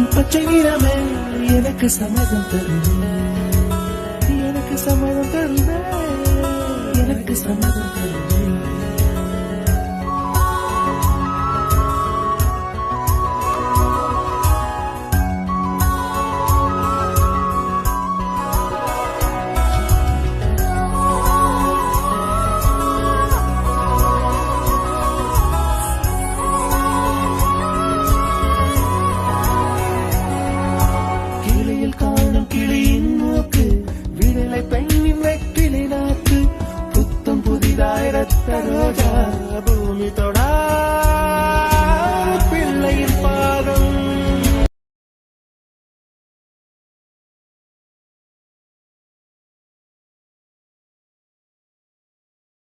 பச்சை நிறமே எனக்கு சம்மதம் தருவே, எனக்கு சம்மதம் தருவே, எனக்கு சம்மதம் தருவே. காணும் கிளியின் மூக்கு, விடலை பெண்ணின் வெற்றிலை நாக்கு, புத்தம் புதிதாய் ரத்த ரோஜா பூமி தொட